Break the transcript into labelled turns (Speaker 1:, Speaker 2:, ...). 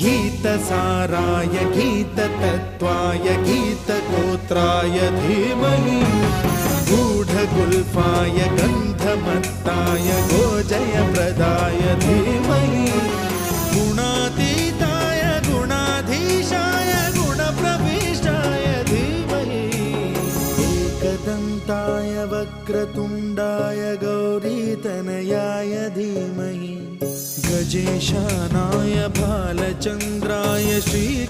Speaker 1: गीतसाराय गीततत्त्वाय गीतगोत्राय धीमहि गूढगुल्फाय गन्धमत्ताय गोजयप्रदाय धीमहि गुणातीताय गुणाधीशाय गुणप्रविष्टाय धीमहि एकदन्ताय वक्रतुण्डाय गौरीतनयाय धीमहि गजेशानाय भालचन्द्राय श्री